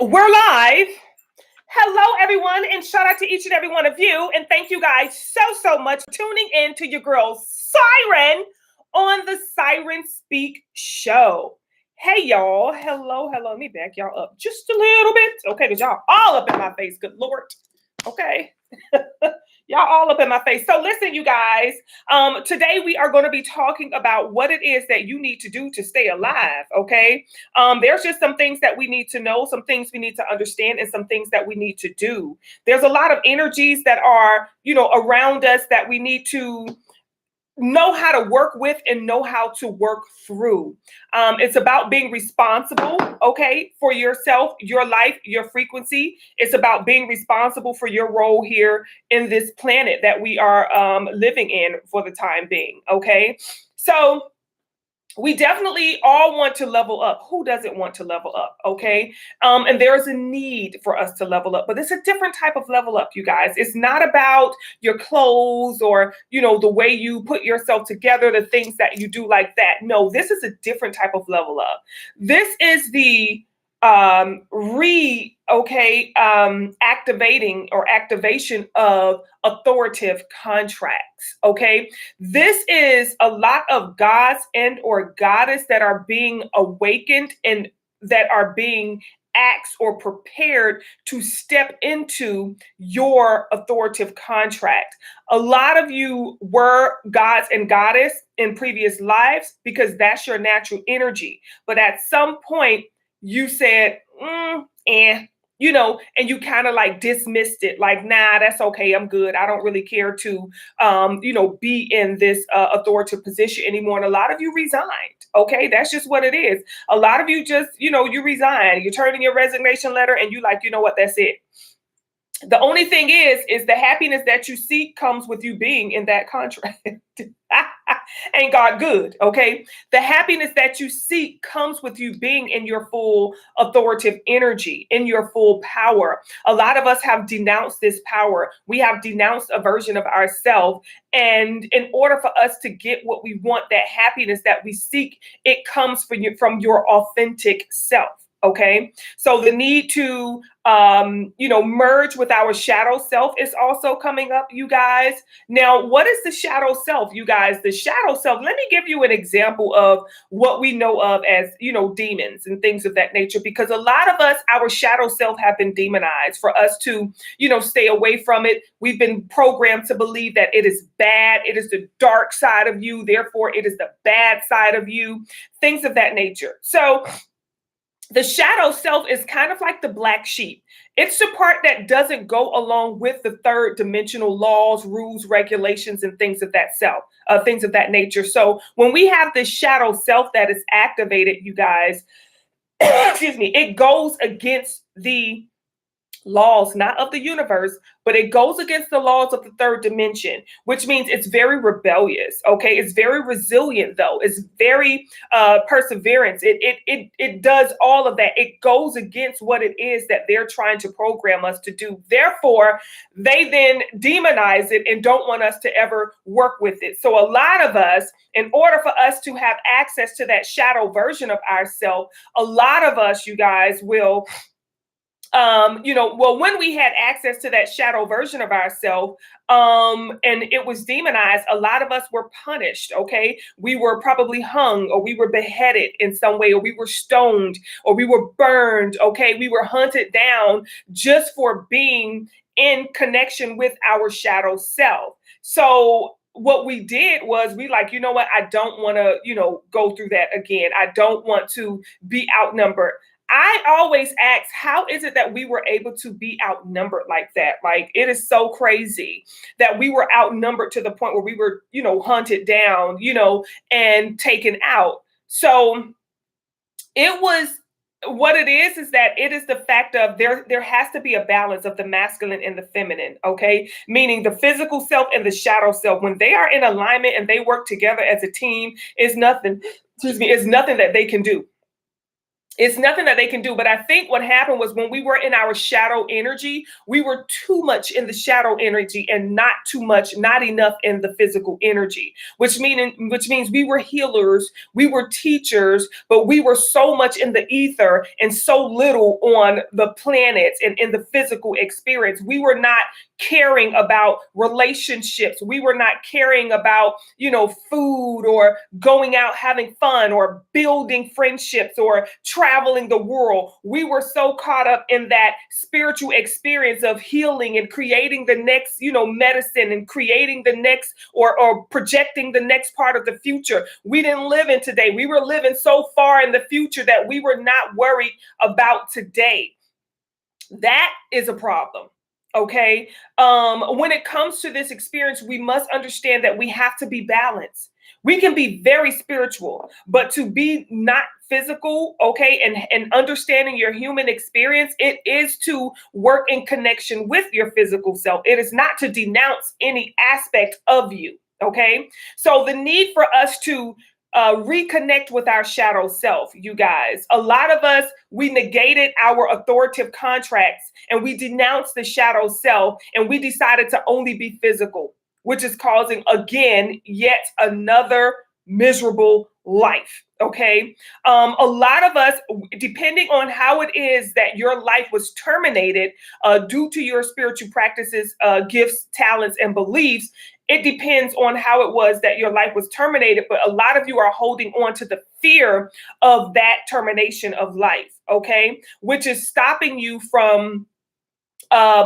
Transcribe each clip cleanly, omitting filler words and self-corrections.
We're live. Hello, everyone, and shout out to each and every one of you. And thank you guys so much for tuning in to your girl Siren on the Siren Speak Show. Hey, y'all. Hello. Let me back y'all up just a little bit. Okay, because y'all all up in my face. Good Lord. Okay. Y'all all up in my face. So listen, you guys, today we are going to be talking about what it is that you need to do to stay alive. Okay. There's just some things that we need to know, some things we need to understand, and some things that we need to do. There's a lot of energies that are, around us that we need to know how to work with and know how to work through. It's about being responsible, okay, for yourself, your life, your frequency. It's about being responsible for your role here in this planet that we are living in for the time being, okay? So we definitely all want to level up. Who doesn't want to level up? Okay. And there's a need for us to level up, but it's a different type of level up, you guys. It's not about your clothes or, the way you put yourself together, the things that you do like that. No, this is a different type of level up. This is the activating or activation of authoritative contracts. Okay. This is a lot of gods and or goddess that are being awakened and that are being asked or prepared to step into your authoritative contract. A lot of you were gods and goddess in previous lives because that's your natural energy. But at some point, you said, and you kind of like dismissed it, like, nah, that's okay, I'm good. I don't really care to, be in this authoritative position anymore. And a lot of you resigned. Okay, that's just what it is. A lot of you just, you resign. You're turning your resignation letter, and you like, you know what, that's it. The only thing is the happiness that you seek comes with you being in that contract. Ain't God good? Okay. The happiness that you seek comes with you being in your full authoritative energy, in your full power. A lot of us have denounced this power. We have denounced a version of ourselves. And in order for us to get what we want, that happiness that we seek, it comes from your authentic self. Okay. So the need to, merge with our shadow self is also coming up, you guys. Now, what is the shadow self, you guys? The shadow self, let me give you an example of what we know of as, demons and things of that nature, because a lot of us, our shadow self have been demonized for us to, stay away from it. We've been programmed to believe that it is bad. It is the dark side of you. Therefore, it is the bad side of you, things of that nature. So the shadow self is kind of like the black sheep. It's the part that doesn't go along with the third dimensional laws, rules, regulations, and things of that nature. So when we have this shadow self that is activated, you guys, excuse me, it goes against the laws, not of the universe, but it goes against the laws of the third dimension, which means it's very rebellious. Okay. It's very resilient though. It's very perseverance. It does all of that. It goes against what it is that they're trying to program us to do. Therefore, they then demonize it and don't want us to ever work with it. So a lot of us, in order for us to have access to that shadow version of ourselves, a lot of us, you guys, will when we had access to that shadow version of ourselves, and it was demonized, a lot of us were punished. Okay. We were probably hung, or we were beheaded in some way, or we were stoned, or we were burned. Okay. We were hunted down just for being in connection with our shadow self. So what we did was we like, you know what? I don't want to, go through that again. I don't want to be outnumbered. I always ask, how is it that we were able to be outnumbered like that? Like, it is so crazy that we were outnumbered to the point where we were, hunted down, and taken out. So it was, what it is that it is the fact of there has to be a balance of the masculine and the feminine. Okay. Meaning the physical self and the shadow self, when they are in alignment and they work together as a team, is nothing that they can do. It's nothing that they can do. But I think what happened was when we were in our shadow energy, we were too much in the shadow energy and not too much, not enough in the physical energy, which means we were healers, we were teachers, but we were so much in the ether and so little on the planets and in the physical experience. We were not caring about relationships. We were not caring about, food or going out having fun or building friendships or traveling the world. We were so caught up in that spiritual experience of healing and creating the next, medicine and creating the next or projecting the next part of the future. We didn't live in today. We were living so far in the future that we were not worried about today. That is a problem. Okay. When it comes to this experience, we must understand that we have to be balanced. We can be very spiritual, but to be not physical, okay, and understanding your human experience, it is to work in connection with your physical self. It is not to denounce any aspect of you. Okay. So the need for us to reconnect with our shadow self, you guys. A lot of us, we negated our authoritative contracts and we denounced the shadow self and we decided to only be physical, which is causing, again, yet another miserable life. Okay. A lot of us, depending on how it is that your life was terminated due to your spiritual practices, gifts, talents, and beliefs, it depends on how it was that your life was terminated. But a lot of you are holding on to the fear of that termination of life, okay, which is stopping you from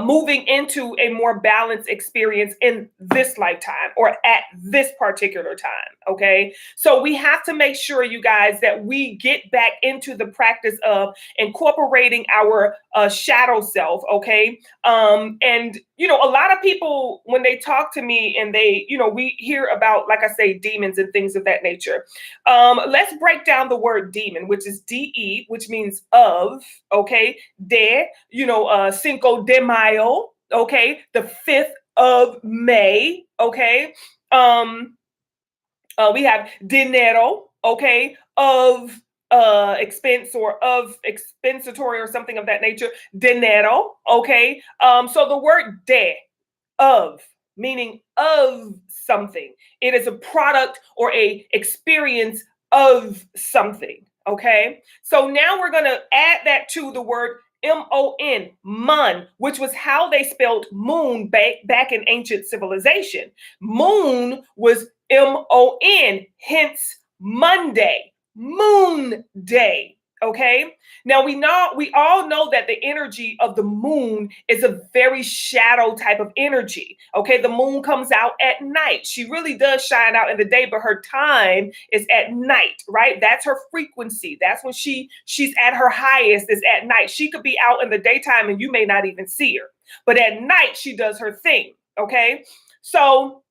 moving into a more balanced experience in this lifetime or at this particular time. Okay. So we have to make sure, you guys, that we get back into the practice of incorporating our shadow self. Okay. And, a lot of people, when they talk to me and they, we hear about, like I say, demons and things of that nature. Let's break down the word demon, which is DE, which means of, okay, Cinco de Mayo, okay, the 5th of May, okay. We have dinero, okay, of expense or of expensatory or something of that nature, dinero, okay. So the word of, meaning of something. It is a product or a experience of something, okay. So now we're going to add that to the word MON, mun, which was how they spelled moon back in ancient civilization. Moon was MON, hence Monday, moon day. Okay. Now we all know that the energy of the moon is a very shadow type of energy. Okay. The moon comes out at night. She really does shine out in the day, but her time is at night, right? That's her frequency. That's when she's at her highest, is at night. She could be out in the daytime and you may not even see her, but at night she does her thing. Okay. So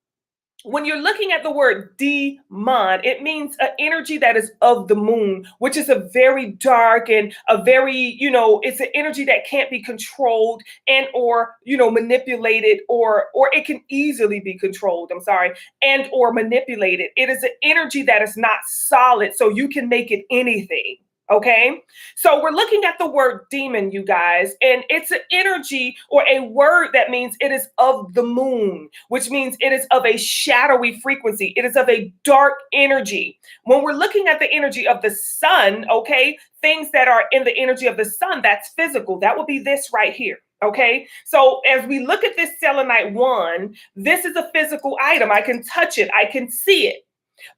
when you're looking at the word demon, it means an energy that is of the moon, which is a very dark and a very, it's an energy that can't be controlled and or, manipulated or it can easily be controlled. I'm sorry. And or manipulated. It is an energy that is not solid, so you can make it anything. Okay, so we're looking at the word demon, you guys, and it's an energy or a word that means it is of the moon, which means it is of a shadowy frequency. It is of a dark energy. When we're looking at the energy of the sun, okay, things that are in the energy of the sun, that's physical. That would be this right here. Okay, so as we look at this selenite 1, this is a physical item. I can touch it. I can see it.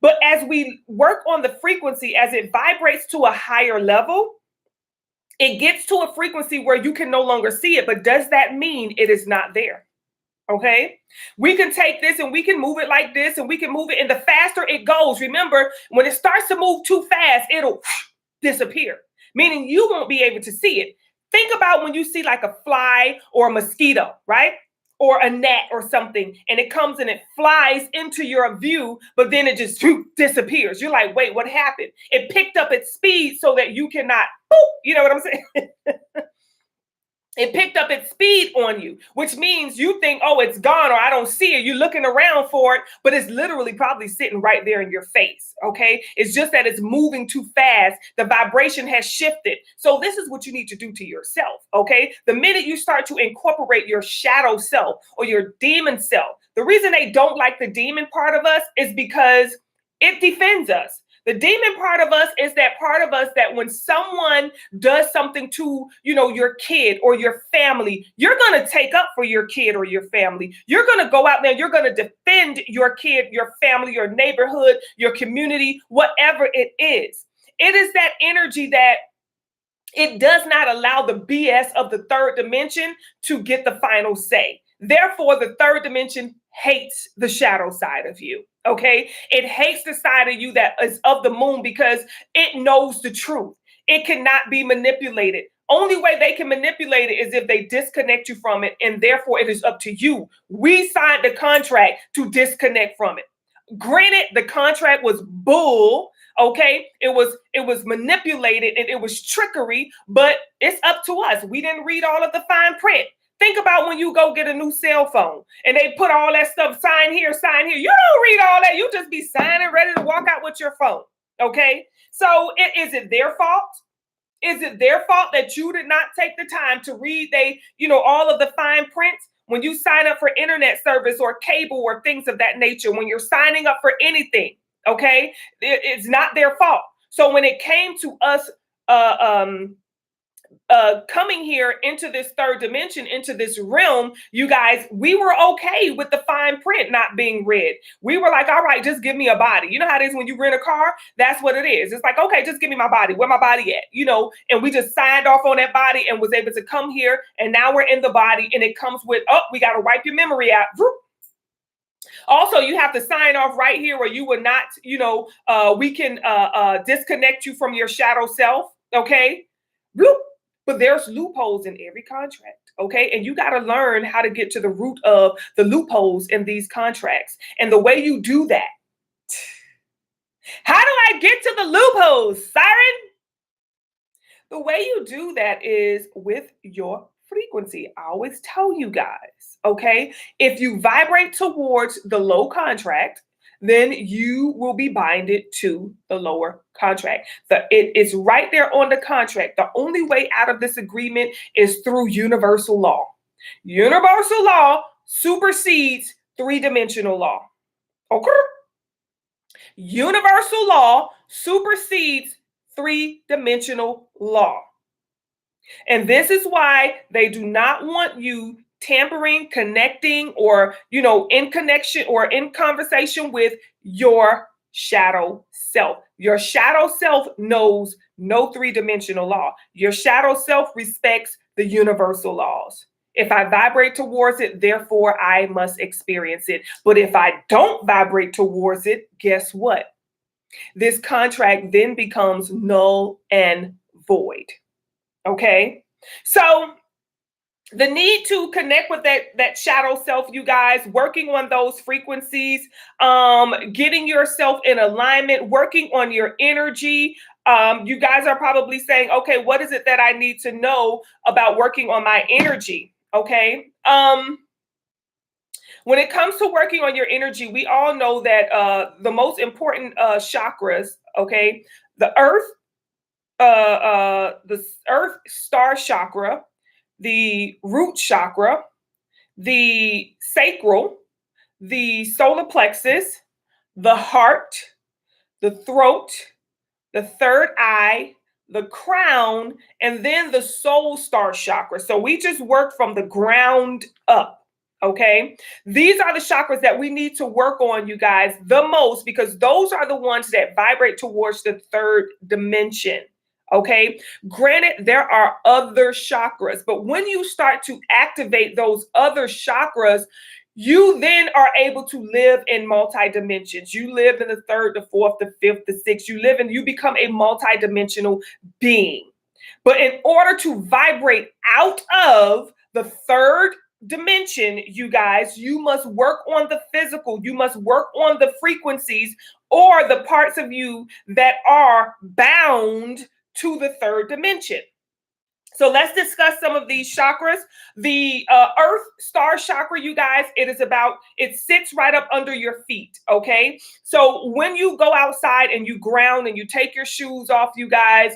But as we work on the frequency, as it vibrates to a higher level, it gets to a frequency where you can no longer see it. But does that mean it is not there? Okay, we can take this and we can move it like this and we can move it. And the faster it goes, remember, when it starts to move too fast, it'll disappear, meaning you won't be able to see it. Think about when you see like a fly or a mosquito, right? Or a gnat or something, and it comes and it flies into your view, but then it just disappears. You're like, wait, what happened? It picked up its speed so that you cannot, boop, you know what I'm saying? It picked up its speed on you, which means you think, oh, it's gone or I don't see it. You're looking around for it, but it's literally probably sitting right there in your face. Okay. It's just that it's moving too fast. The vibration has shifted. So this is what you need to do to yourself. Okay. The minute you start to incorporate your shadow self or your demon self, the reason they don't like the demon part of us is because it defends us. The demon part of us is that part of us that when someone does something to, your kid or your family, you're going to take up for your kid or your family. You're going to go out there and you're going to defend your kid, your family, your neighborhood, your community, whatever it is. It is that energy that it does not allow the BS of the third dimension to get the final say. Therefore, the third dimension hates the shadow side of you. Okay. It hates the side of you that is of the moon because it knows the truth. It cannot be manipulated. Only way they can manipulate it is if they disconnect you from it. And therefore, it is up to you. We signed the contract to disconnect from it. Granted, the contract was bull. Okay, it was manipulated and it was trickery, but it's up to us. We didn't read all of the fine print. Think about when you go get a new cell phone and they put all that stuff, sign here, sign here. You don't read all that. You just be signing, ready to walk out with your phone. Okay. So is it their fault? Is it their fault that you did not take the time to read all of the fine prints? When you sign up for internet service or cable or things of that nature, when you're signing up for anything, okay, it's not their fault. So when it came to us, coming here into this third dimension, into this realm, you guys, we were okay with the fine print not being read. We were like, all right, just give me a body. You know how it is when you rent a car? That's what it is. It's like, okay, just give me my body. Where my body at? And we just signed off on that body and was able to come here. And now we're in the body and it comes with, oh, we got to wipe your memory out. Also, you have to sign off right here or you will not, we can disconnect you from your shadow self. Okay. But there's loopholes in every contract, okay? And you got to learn how to get to the root of the loopholes in these contracts. And the way you do that, how do I get to the loopholes, Siren? The way you do that is with your frequency. I always tell you guys, okay? If you vibrate towards the low contract, then you will be binded to the lower contract. It is right there on the contract. The only way out of this agreement is through universal law. Universal law supersedes three-dimensional law. Okay? Universal law supersedes three-dimensional law. And this is why they do not want you tampering, connecting, or, in connection or in conversation with your shadow self. Your shadow self knows no three-dimensional law. Your shadow self respects the universal laws. If I vibrate towards it, therefore I must experience it. But if I don't vibrate towards it, guess what? This contract then becomes null and void. Okay? So the need to connect with that shadow self, you guys, working on those frequencies, getting yourself in alignment, working on your energy. You guys are probably saying, okay, what is it that I need to know about working on my energy? Okay. When it comes to working on your energy, we all know that the most important chakras, okay, the earth star chakra, the root chakra, the sacral, the solar plexus, the heart, the throat, the third eye, the crown, and then the soul star chakra. So we just work from the ground up. Okay. These are the chakras that we need to work on, you guys, the most, because those are the ones that vibrate towards the third dimension. Okay. Granted, there are other chakras, but when you start to activate those other chakras, you then are able to live in multi-dimensions. You live in the third, the fourth, the fifth, the sixth. You become a multi-dimensional being. But in order to vibrate out of the third dimension, you guys, you must work on the physical. You must work on the frequencies or the parts of you that are bound to the third dimension. So let's discuss some of these chakras. The earth star chakra, you guys, it sits right up under your feet. Okay. So when you go outside and you ground and you take your shoes off, you guys,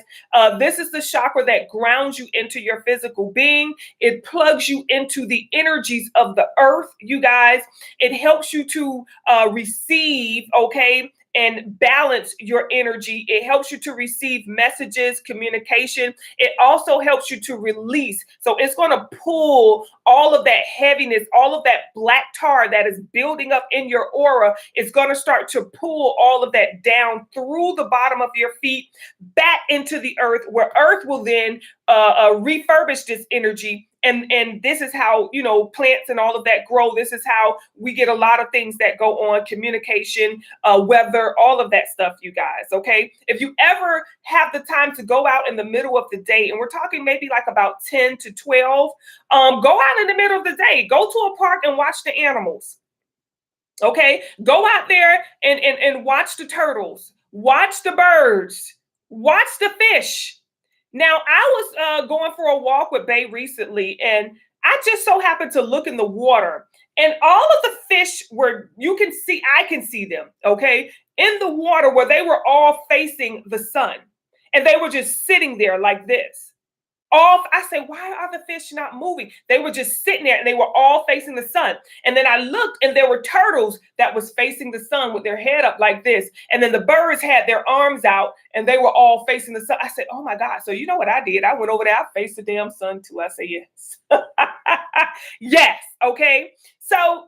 this is the chakra that grounds you into your physical being. It plugs you into the energies of the earth, you guys. It helps you to receive, okay, and balance your energy. It helps you to receive messages, communication. It also helps you to release. So it's going to pull all of that heaviness, all of that black tar that is building up in your aura. It's going to start to pull all of that down through the bottom of your feet back into the earth, where earth will then refurbish this energy. And this is how, you know, plants and all of that grow. This is how we get a lot of things that go on, communication, weather, all of that stuff, you guys. Okay. If you ever have the time to go out in the middle of the day, and we're talking maybe like about 10 to 12, go out in the middle of the day, go to a park and watch the animals. Okay. Go out there and watch the turtles, watch the birds, watch the fish. Now, I was going for a walk with Bay recently, and I just so happened to look in the water, and all of the fish were, I can see them, okay, in the water where they were all facing the sun, and they were just sitting there like this. Off, I say, why are the fish not moving? They were just sitting there and they were all facing the sun. And then I looked and there were turtles that was facing the sun with their head up like this. And then the birds had their arms out and they were all facing the sun. I said, oh my God. So you know what I did? I went over there, I faced the damn sun too. I said, yes. Yes. Okay. So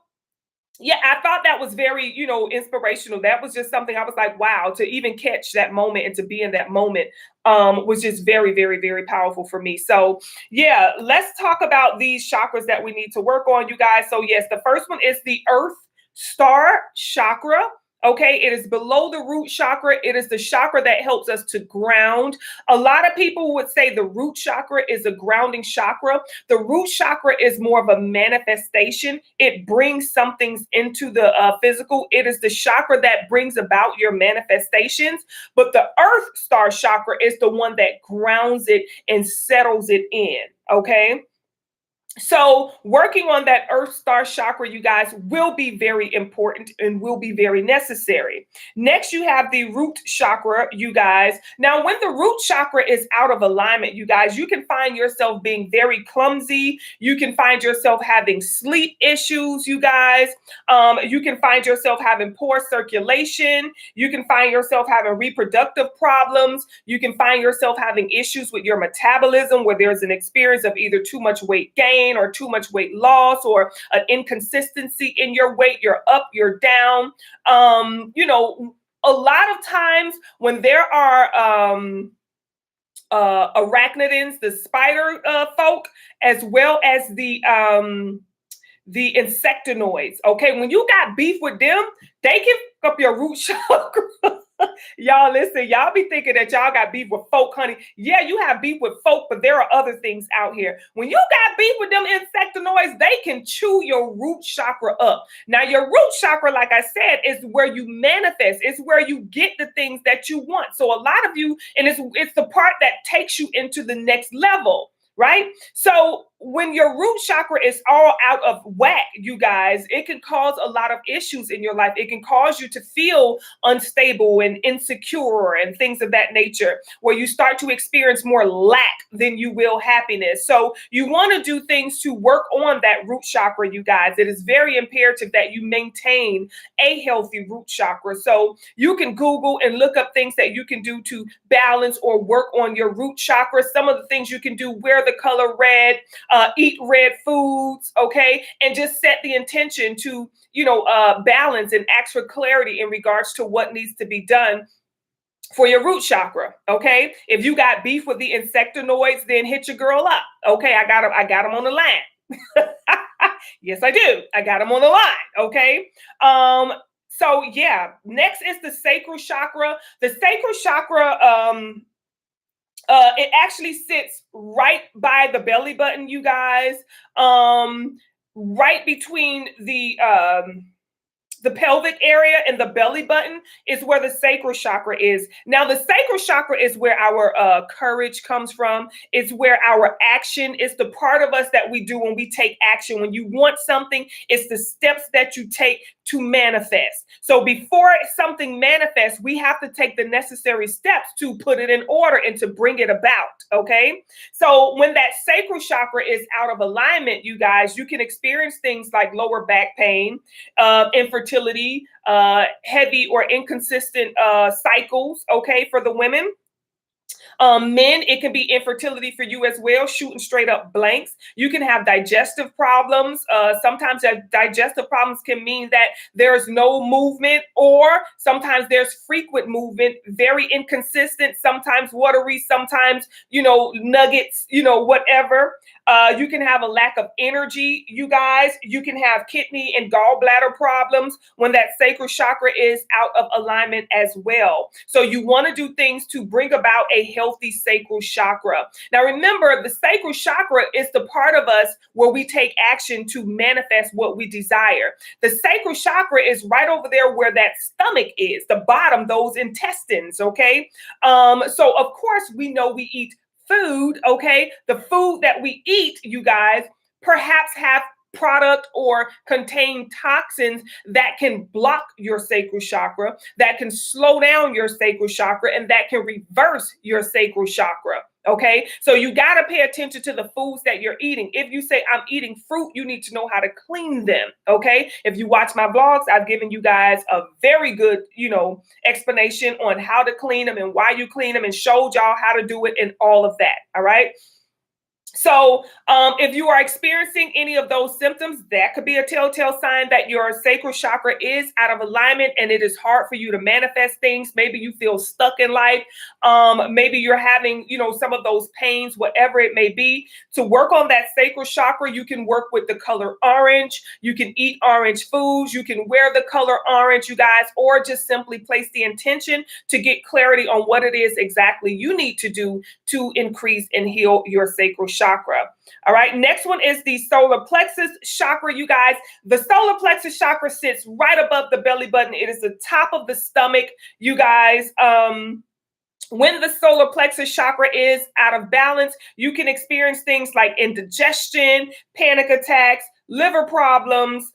yeah, I thought that was very, you know, inspirational. That was just something I was like, wow, to even catch that moment and to be in that moment was just very, very, very powerful for me. So yeah, let's talk about these chakras that we need to work on, you guys. So yes, the first one is the earth star chakra. Okay, it is below the root chakra. It is the chakra that helps us to ground. A lot of people would say the root chakra is a grounding chakra. The root chakra is more of a manifestation. It brings some things into the physical. It is the chakra that brings about your manifestations. But the earth star chakra is the one that grounds it and settles it in. Okay. So working on that earth star chakra, you guys, will be very important and will be very necessary. Next, you have the root chakra, you guys. Now, when the root chakra is out of alignment, you guys, you can find yourself being very clumsy. You can find yourself having sleep issues, you guys. You can find yourself having poor circulation. You can find yourself having reproductive problems. You can find yourself having issues with your metabolism, where there's an experience of either too much weight gain or too much weight loss, or an inconsistency in your weight. You're up, you're down. You know, a lot of times when there are arachnidins, the spider folk, as well as the insectoids. Okay, when you got beef with them, they can fuck up your root chakra. Y'all listen, y'all be thinking that y'all got beef with folk, honey. Yeah, you have beef with folk, but there are other things out here. When you got beef with them insectoids, they can chew your root chakra up. Now, your root chakra, like I said, is where you manifest. It's where you get the things that you want. So a lot of you, and it's the part that takes you into the next level. Right? So when your root chakra is all out of whack, you guys, it can cause a lot of issues in your life. It can cause you to feel unstable and insecure and things of that nature, where you start to experience more lack than you will happiness. So you want to do things to work on that root chakra, you guys. It is very imperative that you maintain a healthy root chakra. So you can Google and look up things that you can do to balance or work on your root chakra. Some of the things you can do: wear the color red, eat red foods, okay, and just set the intention to, you know, balance and ask for clarity in regards to what needs to be done for your root chakra. Okay, if you got beef with the insectoids, then hit your girl up. Okay, I got them on the line. Yes, I do. I got them on the line. Okay. So yeah, next is the sacral chakra. The sacral chakra, it actually sits right by the belly button, you guys, right between the the pelvic area and the belly button is where the sacral chakra is. Now, the sacral chakra is where our courage comes from. It's where our action is, the part of us that we do when we take action. When you want something, it's the steps that you take to manifest. So before something manifests, we have to take the necessary steps to put it in order and to bring it about. Okay. So when that sacral chakra is out of alignment, you guys, you can experience things like lower back pain, infertility, heavy or inconsistent cycles, okay, for the women. Men, it can be infertility for you as well, shooting straight up blanks. You can have digestive problems. Sometimes digestive problems can mean that there's no movement, or sometimes there's frequent movement, very inconsistent, sometimes watery, sometimes, nuggets, whatever. You can have a lack of energy, you guys. You can have kidney and gallbladder problems when that sacral chakra is out of alignment as well. So you want to do things to bring about a healthy sacral chakra. Now, remember, the sacral chakra is the part of us where we take action to manifest what we desire. The sacral chakra is right over there where that stomach is, the bottom, those intestines, okay? So, of course, we know we eat food, okay? The food that we eat, you guys, perhaps have product or contain toxins that can block your sacral chakra, that can slow down your sacral chakra, and that can reverse your sacral chakra. Okay, so you got to pay attention to the foods that you're eating. If you say I'm eating fruit, you need to know how to clean them. Okay, if you watch my vlogs, I've given you guys a very good, explanation on how to clean them and why you clean them, and showed y'all how to do it and all of that. All right. So if you are experiencing any of those symptoms, that could be a telltale sign that your sacral chakra is out of alignment and it is hard for you to manifest things. Maybe you feel stuck in life. Maybe you're having, some of those pains, whatever it may be. To work on that sacral chakra, you can work with the color orange. You can eat orange foods. You can wear the color orange, you guys, or just simply place the intention to get clarity on what it is exactly you need to do to increase and heal your sacral chakra. All right. Next one is the solar plexus chakra, you guys. The solar plexus chakra sits right above the belly button. It is the top of the stomach, you guys. When the solar plexus chakra is out of balance, you can experience things like indigestion, panic attacks, liver problems.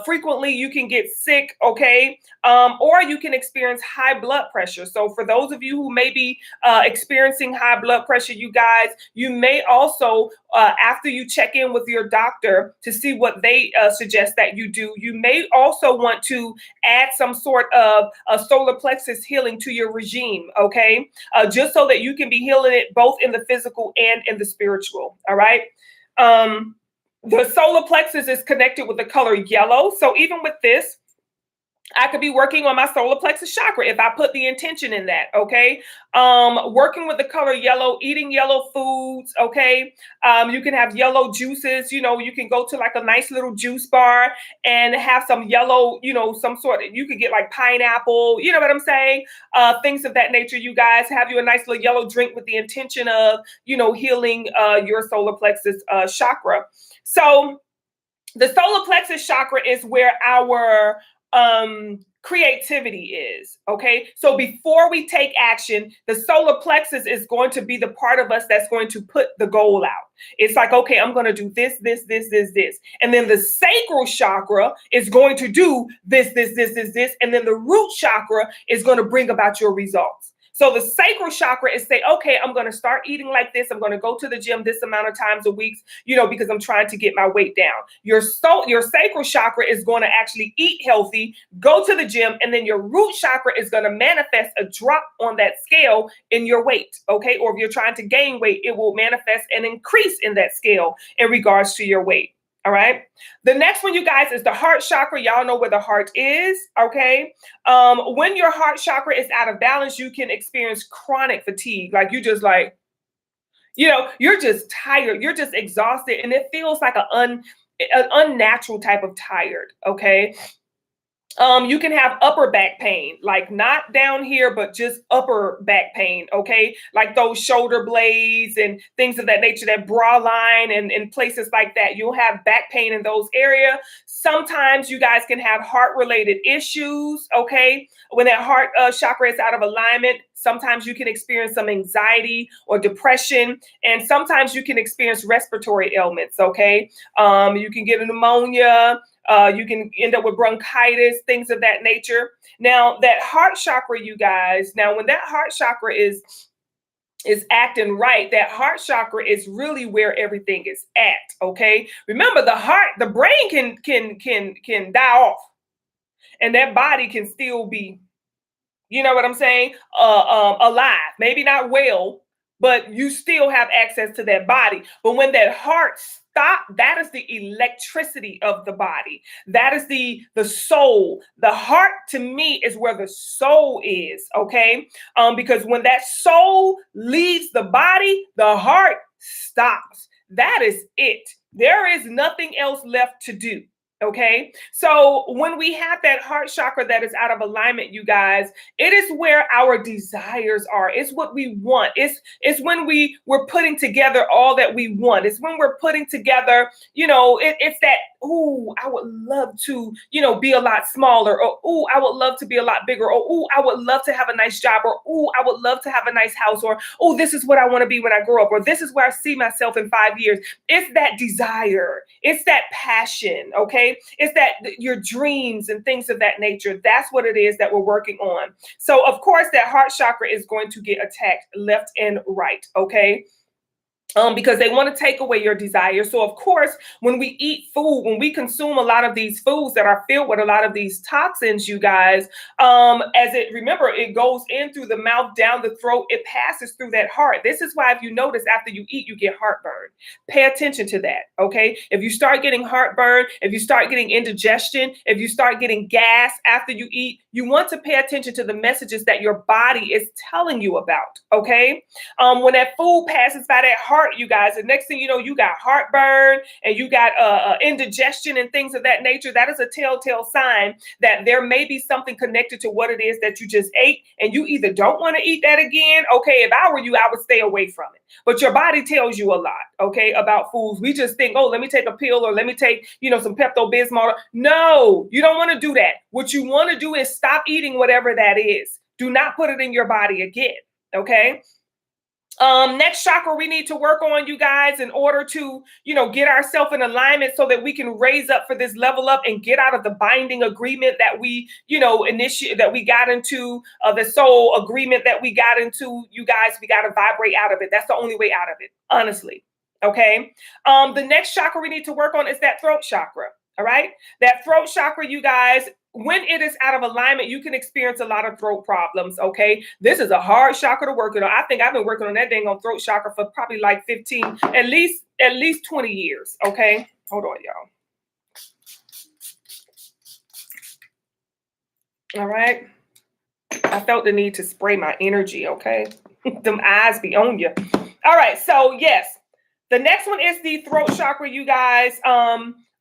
Frequently, you can get sick, okay? Or you can experience high blood pressure. So for those of you who may be experiencing high blood pressure, you guys, you may also, after you check in with your doctor to see what they suggest that you do, you may also want to add some sort of solar plexus healing to your regime, okay? Just so that you can be healing it both in the physical and in the spiritual, all right? The solar plexus is connected with the color yellow. So even with this, I could be working on my solar plexus chakra if I put the intention in that, okay? Working with the color yellow, eating yellow foods, okay? You can have yellow juices, you can go to like a nice little juice bar and have some yellow, some sort of, you could get like pineapple, you know what I'm saying? Things of that nature, you guys. Have you a nice little yellow drink with the intention of, healing your solar plexus chakra. So the solar plexus chakra is where our creativity is, okay? So before we take action, the solar plexus is going to be the part of us that's going to put the goal out. It's like, okay, I'm going to do this. And then the sacral chakra is going to do this. And then the root chakra is going to bring about your results. So the sacral chakra is say, okay, I'm going to start eating like this. I'm going to go to the gym this amount of times a week, because I'm trying to get my weight down. Your sacral chakra is going to actually eat healthy, go to the gym, and then your root chakra is going to manifest a drop on that scale in your weight, okay? Or if you're trying to gain weight, it will manifest an increase in that scale in regards to your weight. All right. The next one, you guys, is the heart chakra. Y'all know where the heart is. Okay. When your heart chakra is out of balance, you can experience chronic fatigue. Like you're just tired. You're just exhausted. And it feels like an unnatural type of tired. Okay. You can have upper back pain, like not down here, but just upper back pain, okay? Like those shoulder blades and things of that nature, that bra line and places like that. You'll have back pain in those areas. Sometimes you guys can have heart-related issues, okay? When that heart chakra is out of alignment, sometimes you can experience some anxiety or depression, and sometimes you can experience respiratory ailments, okay? You can get a pneumonia, you can end up with bronchitis, things of that nature. Now, that heart chakra, you guys, now when that heart chakra is acting right, that heart chakra is really where everything is at, okay? Remember, the brain can die off, and that body can still be, you know what I'm saying, alive. Maybe not well, but you still have access to that body. But when that heart stops, that is the electricity of the body. That is the soul. The heart, to me, is where the soul is, okay? Because when that soul leaves the body, the heart stops. That is it. There is nothing else left to do. Okay, so when we have that heart chakra that is out of alignment, you guys, it is where our desires are. It's what we want. It's when we're putting together all that we want. It's when we're putting together, it's that, ooh, I would love to, be a lot smaller, or ooh, I would love to be a lot bigger, or ooh, I would love to have a nice job, or ooh, I would love to have a nice house, or ooh, this is what I want to be when I grow up, or this is where I see myself in 5 years. It's that desire. It's that passion, okay? It's that your dreams and things of that nature. That's what it is that we're working on. So, of course, that heart chakra is going to get attacked left and right, okay? Because they want to take away your desire. So, of course, when we eat food, when we consume a lot of these foods that are filled with a lot of these toxins, you guys, remember, it goes in through the mouth, down the throat, it passes through that heart. This is why, if you notice, after you eat, you get heartburn. Pay attention to that, okay? If you start getting heartburn, if you start getting indigestion, if you start getting gas after you eat, you want to pay attention to the messages that your body is telling you about, okay? When that food passes by that heart, you guys, the next thing you know, you got heartburn and you got indigestion and things of that nature. That is a telltale sign that there may be something connected to what it is that you just ate, and you either don't want to eat that again. Okay, if I were you, I would stay away from it. But your body tells you a lot, okay, about foods. We just think, oh, let me take a pill, or let me take, some Pepto-Bismol. No, you don't want to do that. What you want to do is stop eating whatever that is. Do not put it in your body again, okay? Next chakra we need to work on, you guys, in order to, get ourselves in alignment so that we can raise up for this level up and get out of the binding agreement that we, that we got into, the soul agreement that we got into, you guys. We got to vibrate out of it. That's the only way out of it, honestly. Okay. The next chakra we need to work on is that throat chakra. All right. That throat chakra, you guys, when it is out of alignment, you can experience a lot of throat problems, okay? This is a hard chakra to work on. I think I've been working on that dang on throat chakra for probably like 15, at least 20 years, okay? Hold on, y'all. All right. I felt the need to spray my energy, okay? Them eyes be on you. All right, so yes. The next one is the throat chakra, you guys.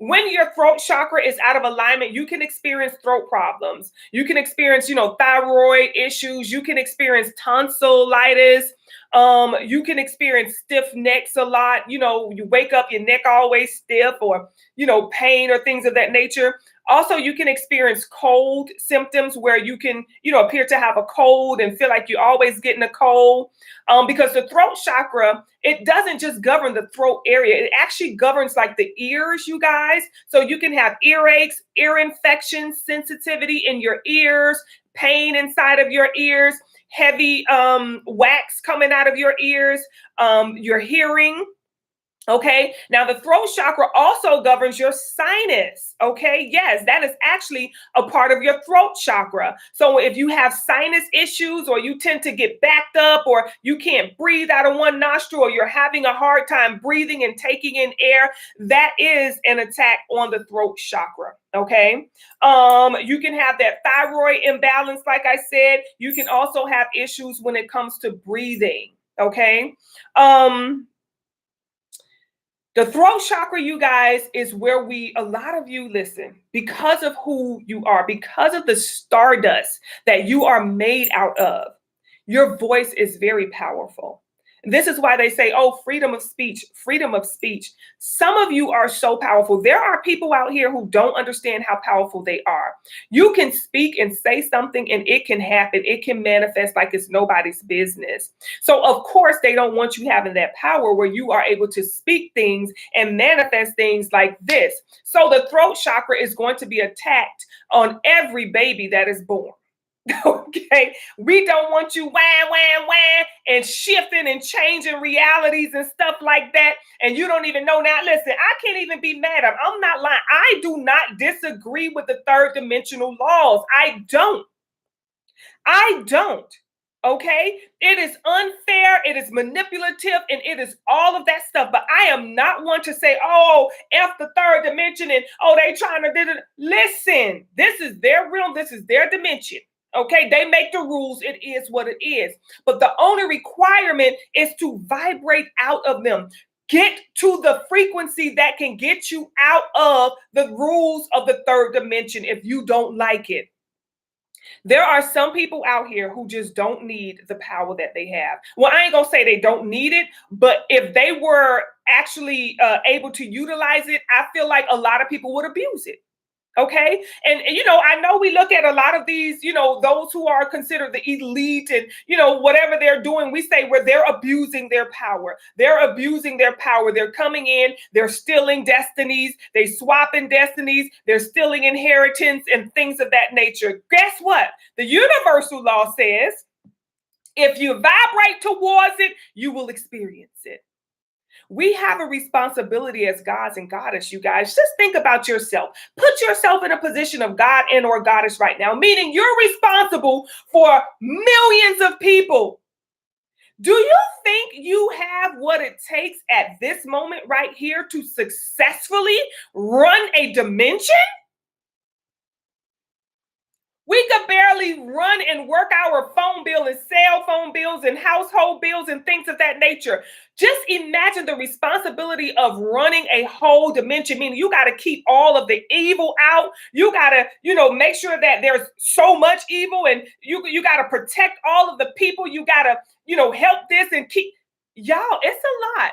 When your throat chakra is out of alignment, you can experience throat problems. You can experience, thyroid issues. You can experience tonsillitis. You can experience stiff necks a lot. You wake up, your neck always stiff, or, pain or things of that nature. Also, you can experience cold symptoms where you can, appear to have a cold and feel like you're always getting a cold. Because the throat chakra, it doesn't just govern the throat area. It actually governs like the ears, you guys. So you can have earaches, ear infections, sensitivity in your ears, pain inside of your ears, heavy wax coming out of your ears, your hearing. Okay, now the throat chakra also governs your sinus. Okay, yes, that is actually a part of your throat chakra. So if you have sinus issues, or you tend to get backed up, or you can't breathe out of one nostril, or you're having a hard time breathing and taking in air, that is an attack on the throat chakra. Okay, you can have that thyroid imbalance, like I said. You can also have issues when it comes to breathing. Okay. The throat chakra, you guys, is where a lot of you, listen, because of who you are, because of the stardust that you are made out of, your voice is very powerful. This is why they say, oh, freedom of speech, freedom of speech. Some of you are so powerful. There are people out here who don't understand how powerful they are. You can speak and say something and it can happen. It can manifest like it's nobody's business. So, of course, they don't want you having that power where you are able to speak things and manifest things like this. So, the throat chakra is going to be attacked on every baby that is born. Okay, we don't want you wham and shifting and changing realities and stuff like that, and you don't even know. Now listen, I can't even be mad at, I'm not lying, I do not disagree with the third dimensional laws. I don't. Okay, it is unfair, it is manipulative, and it is all of that stuff, but I am not one to say, oh, F the third dimension, and oh, they trying to do it. Listen, this is their realm, this is their dimension. Okay, they make the rules. It is what it is. But the only requirement is to vibrate out of them. Get to the frequency that can get you out of the rules of the third dimension if you don't like it. There are some people out here who just don't need the power that they have. Well, I ain't gonna say they don't need it, but if they were actually able to utilize it, I feel like a lot of people would abuse it. Okay. And, I know we look at a lot of these, those who are considered the elite and, whatever they're doing, we say where they're abusing their power. They're abusing their power. They're coming in, they're stealing destinies, they swapping destinies, they're stealing inheritance and things of that nature. Guess what? The universal law says if you vibrate towards it, you will experience it. We have a responsibility as gods and goddess, you guys. Just think about yourself. Put yourself in a position of God and or goddess right now, meaning you're responsible for millions of people. Do you think you have what it takes at this moment right here to successfully run a dimension? We could barely run and work our phone bill and cell phone bills and household bills and things of that nature. Just imagine the responsibility of running a whole dimension, meaning you got to keep all of the evil out. You got to, make sure that there's so much evil, and you got to protect all of the people. You got to, help this and keep, y'all, it's a lot.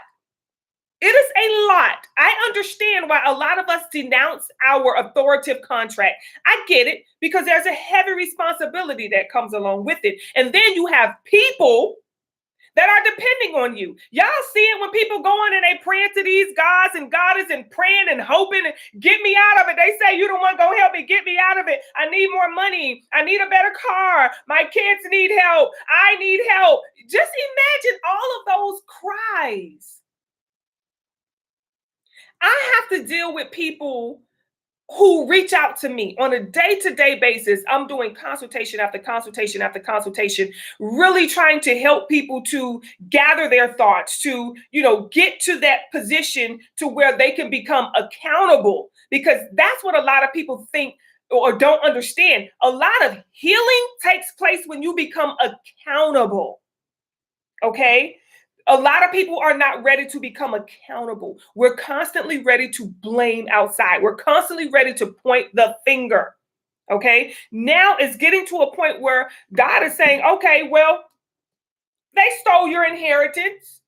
It is a lot. I understand why a lot of us denounce our authoritative contract. I get it, because there's a heavy responsibility that comes along with it. And then you have people that are depending on you. Y'all see it when people go on and they praying to these gods and goddesses and praying and hoping and get me out of it. They say, you don't want to go help me, get me out of it. I need more money. I need a better car. My kids need help. I need help. Just imagine all of those cries. I have to deal with people who reach out to me on a day-to-day basis. I'm doing consultation after consultation after consultation, really trying to help people to gather their thoughts, to, get to that position to where they can become accountable, because that's what a lot of people think or don't understand. A lot of healing takes place when you become accountable. Okay? A lot of people are not ready to become accountable. We're constantly ready to blame outside. We're constantly ready to point the finger. Okay. Now it's getting to a point where God is saying, okay, well, they stole your inheritance.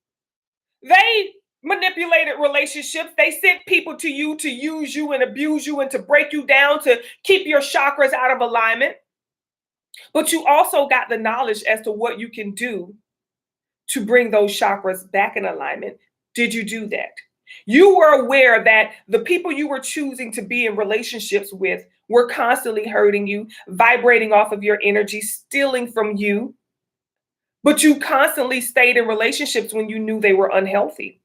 They manipulated relationships. They sent people to you to use you and abuse you and to break you down, to keep your chakras out of alignment. But you also got the knowledge as to what you can do to bring those chakras back in alignment. Did you do that? You were aware that the people you were choosing to be in relationships with were constantly hurting you, vibrating off of your energy, stealing from you. But you constantly stayed in relationships when you knew they were unhealthy.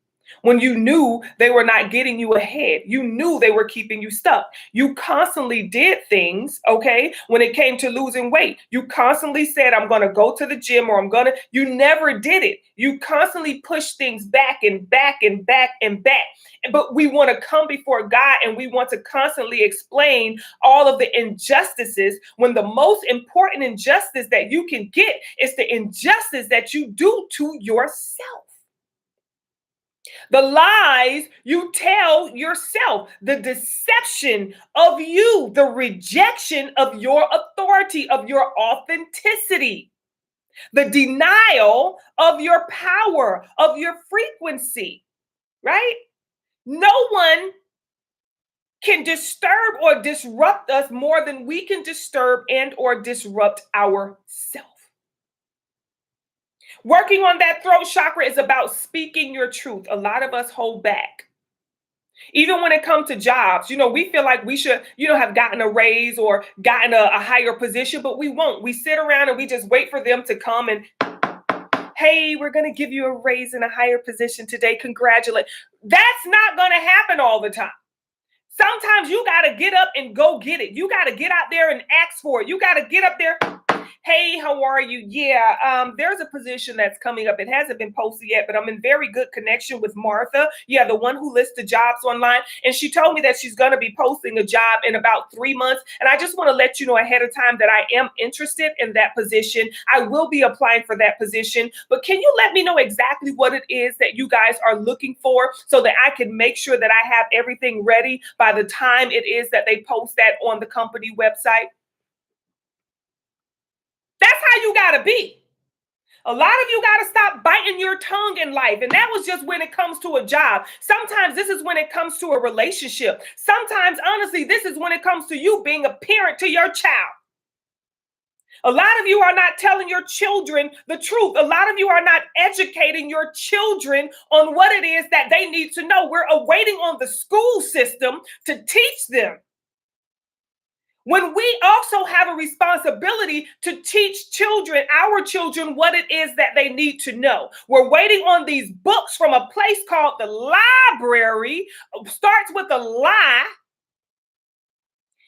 When you knew they were not getting you ahead, you knew they were keeping you stuck. You constantly did things, okay? When it came to losing weight, you constantly said, I'm going to go to the gym, or you never did it. You constantly pushed things back and back and back and back. But we want to come before God and we want to constantly explain all of the injustices, when the most important injustice that you can get is the injustice that you do to yourself. The lies you tell yourself, the deception of you, the rejection of your authority, of your authenticity. the denial of your power, of your frequency, right? No one can disturb or disrupt us more than we can disturb and or disrupt ourselves. Working on that throat chakra is about speaking your truth. A lot of us hold back. Even when it comes to jobs, we feel like we should, have gotten a raise or gotten a higher position, but we won't. We sit around and we just wait for them to come and, hey, we're going to give you a raise in a higher position today. Congratulate. That's not going to happen all the time. Sometimes you got to get up and go get it. You got to get out there and ask for it. You got to get up there. Hey, how are you? Yeah, there's a position that's coming up. It hasn't been posted yet, but I'm in very good connection with Martha. Yeah, the one who lists the jobs online. And she told me that she's going to be posting a job in about 3 months. And I just want to let you know ahead of time that I am interested in that position. I will be applying for that position. But can you let me know exactly what it is that you guys are looking for so that I can make sure that I have everything ready by the time it is that they post that on the company website? That's how you got to be. A lot of you got to stop biting your tongue in life. And that was just when it comes to a job. Sometimes this is when it comes to a relationship. Sometimes, honestly, this is when it comes to you being a parent to your child. A lot of you are not telling your children the truth. A lot of you are not educating your children on what it is that they need to know. We're awaiting on the school system to teach them, when we also have a responsibility to teach children, our children, what it is that they need to know. We're waiting on these books from a place called the library. Starts with a lie.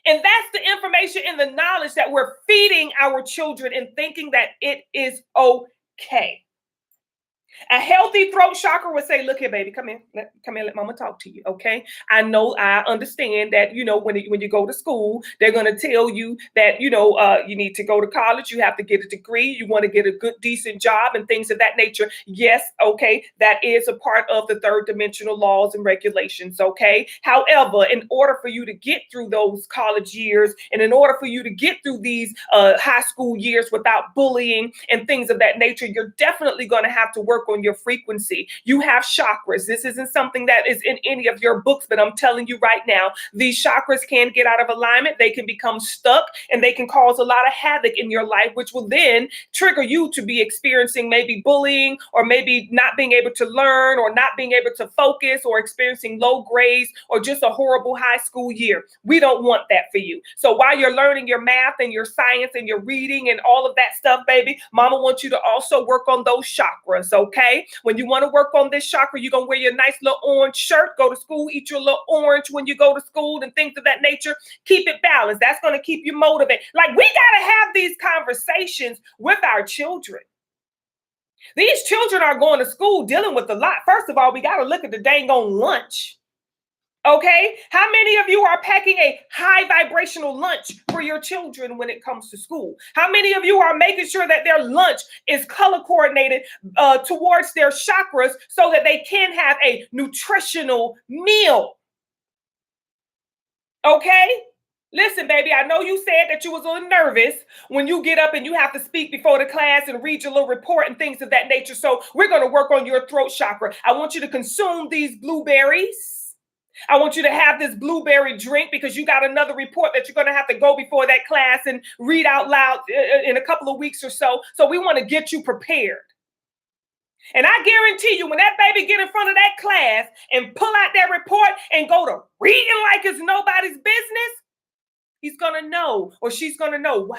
And that's the information and the knowledge that we're feeding our children and thinking that it is okay. A healthy throat chakra would say, look here, baby, come here, let mama talk to you, okay? I understand that, when you go to school, they're going to tell you that, you need to go to college, you have to get a degree, you want to get a good, decent job and things of that nature. Yes, okay, that is a part of the third dimensional laws and regulations, okay? However, in order for you to get through those college years and in order for you to get through these high school years without bullying and things of that nature, you're definitely going to have to work on your frequency. You have chakras. This isn't something that is in any of your books, but I'm telling you right now, these chakras can get out of alignment. They can become stuck and they can cause a lot of havoc in your life, which will then trigger you to be experiencing maybe bullying or maybe not being able to learn or not being able to focus or experiencing low grades or just a horrible high school year. We don't want that for you. So while you're learning your math and your science and your reading and all of that stuff, baby, mama wants you to also work on those chakras, okay? When you want to work on this chakra, you're going to wear your nice little orange shirt, go to school, eat your little orange when you go to school and things of that nature. Keep it balanced. That's going to keep you motivated. Like, we got to have these conversations with our children. These children are going to school dealing with a lot. First of all, we got to look at the dang on lunch. Okay, how many of you are packing a high vibrational lunch for your children when it comes to school? How many of you are making sure that their lunch is color coordinated towards their chakras so that they can have a nutritional meal? Okay, listen, baby, I know you said that you was a little nervous when you get up and you have to speak before the class and read your little report and things of that nature. So we're going to work on your throat chakra. I want you to consume these blueberries. I want you to have this blueberry drink because you got another report that you're going to have to go before that class and read out loud in a couple of weeks or so. So we want to get you prepared. And I guarantee you, when that baby get in front of that class and pull out that report and go to reading like it's nobody's business, he's going to know, or she's going to know, wow,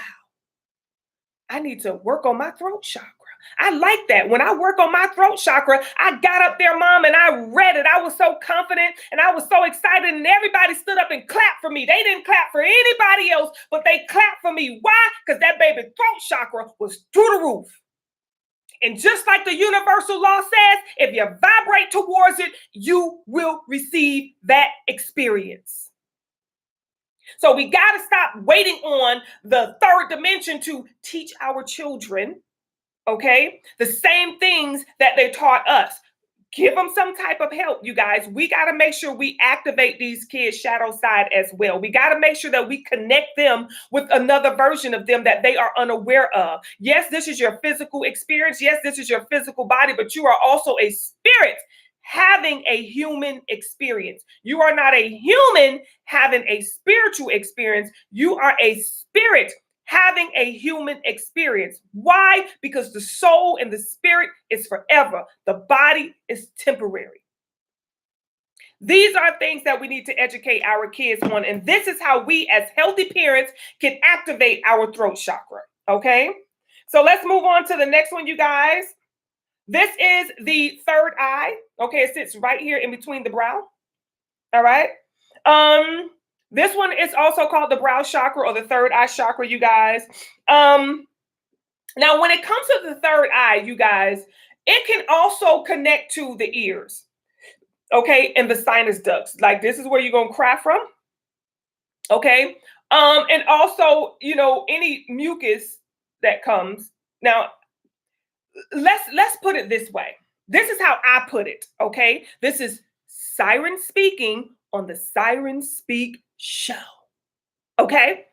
I need to work on my throat chakra. I like that. When I work on my throat chakra, I got up there, mom, and I read it. I was so confident and I was so excited, and everybody stood up and clapped for me. They didn't clap for anybody else, but they clapped for me. Why? Because that baby throat chakra was through the roof. And just like the universal law says, if you vibrate towards it, you will receive that experience. So we got to stop waiting on the third dimension to teach our children, okay, the same things that they taught us. give them some type of help, you guys. We got to make sure we activate these kids' shadow side as well. We got to make sure that we connect them with another version of them that they are unaware of. Yes, this is your physical experience. Yes, this is your physical body, but you are also a spirit having a human experience. You are not a human having a spiritual experience. You are a spirit having a human experience. Why? Because the soul and the spirit is forever. The body is temporary. These are things that we need to educate our kids on. And this is how we, as healthy parents, can activate our throat chakra. Okay? So let's move on to the next one, you guys. This is the third eye. Okay, it sits right here in between the brow. All right. This one is also called the brow chakra or the third eye chakra, you guys. Now, when it comes to the third eye, you guys, it can also connect to the ears, okay, and the sinus ducts. Like this is where you're gonna cry from, okay. And also, you know, any mucus that comes. Now, let's put it this way. This is how I put it, okay. This is Siren speaking on the Siren Speak show. Okay.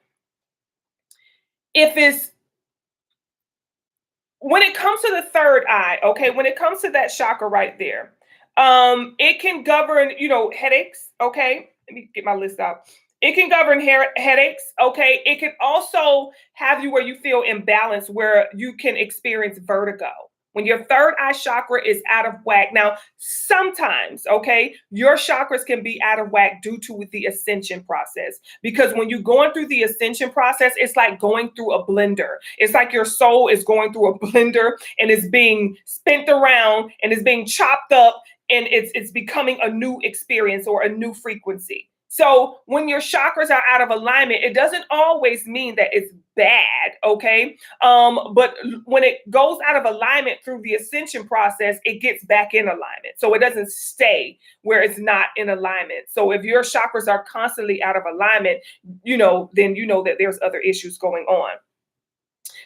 When it comes to the third eye, okay, when it comes to that chakra right there, it can govern, you know, headaches. Okay. Let me get my list out. It can govern headaches. Okay. It can also have you where you feel imbalanced, where you can experience vertigo. When your third eye chakra is out of whack. Now, sometimes, okay, your chakras can be out of whack due to the ascension process. Because when you're going through the ascension process, it's like going through a blender. It's like your soul is going through a blender and it's being spent around and it's being chopped up and it's becoming a new experience or a new frequency. So when your chakras are out of alignment, it doesn't always mean that it's bad, okay? But when it goes out of alignment through the ascension process, it gets back in alignment. So it doesn't stay where it's not in alignment. So if your chakras are constantly out of alignment, you know, then you know that there's other issues going on.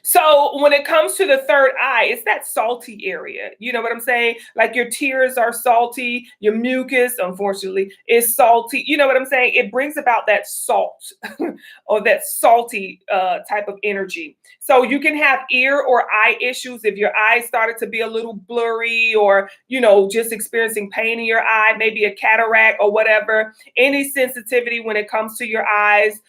So when it comes to the third eye, it's that salty area. You know what I'm saying? Like your tears are salty, your mucus, unfortunately, is salty. You know what I'm saying? It brings about that salt or that salty type of energy. So you can have ear or eye issues if your eyes started to be a little blurry or, you know, just experiencing pain in your eye, maybe a cataract or whatever. Any sensitivity when it comes to your eyes,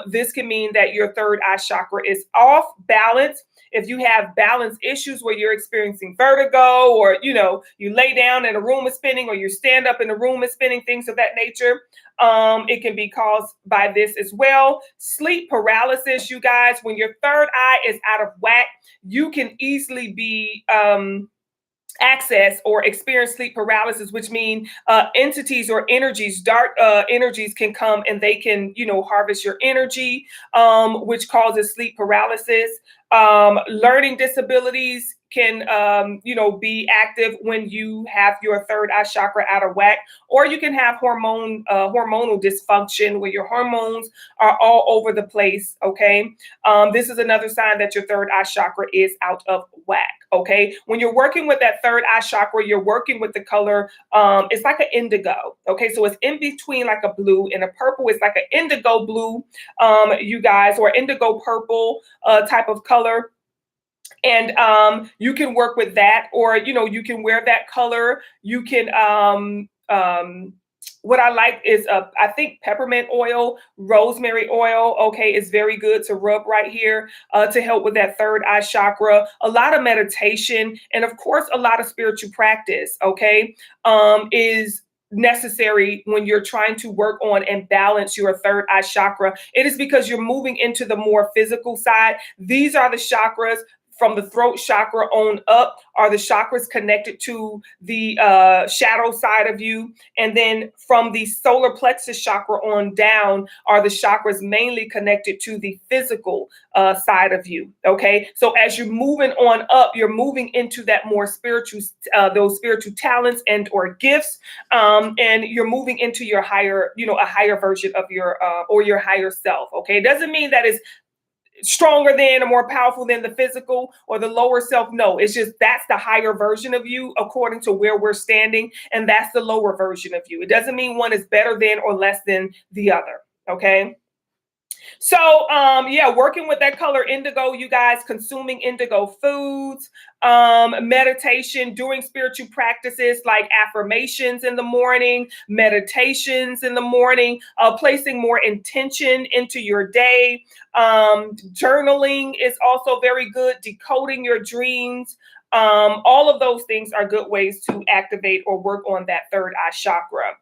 this can mean that your third eye chakra is off balance. If you have balance issues where you're experiencing vertigo or, you know, you lay down and the room is spinning or you stand up and the room is spinning, things of that nature, it can be caused by this as well. Sleep paralysis, you guys, when your third eye is out of whack, you can easily be access or experience sleep paralysis, which mean entities or energies, dark energies can come and they can, you know, harvest your energy, which causes sleep paralysis. Learning disabilities can, you know, be active when you have your third eye chakra out of whack, or you can have hormonal dysfunction where your hormones are all over the place. Okay. This is another sign that your third eye chakra is out of whack. Okay. When you're working with that third eye chakra, you're working with the color. It's like an indigo. Okay. So it's in between like a blue and a purple. It's like an indigo blue, you guys, or indigo purple type of color. And you can work with that, or, you know, you can wear that color. You can, what I like is, I think peppermint oil, rosemary oil, okay, is very good to rub right here to help with that third eye chakra. A lot of meditation and, of course, a lot of spiritual practice, okay, is necessary when you're trying to work on and balance your third eye chakra. It is because you're moving into the more physical side. These are the chakras. From the throat chakra on up are the chakras connected to the shadow side of you. And then from the solar plexus chakra on down are the chakras mainly connected to the physical side of you. Okay. So as you're moving on up, you're moving into that more spiritual, those spiritual talents and or gifts. And you're moving into your higher, you know, a higher version of your or your higher self. Okay. It doesn't mean that it's stronger than or more powerful than the physical or the lower self. No, it's just that's the higher version of you according to where we're standing, and that's the lower version of you. It doesn't mean one is better than or less than the other. Okay. So, yeah, working with that color indigo, you guys, consuming indigo foods, meditation, doing spiritual practices like affirmations in the morning, meditations in the morning, placing more intention into your day. Journaling is also very good, decoding your dreams. All of those things are good ways to activate or work on that third eye chakra.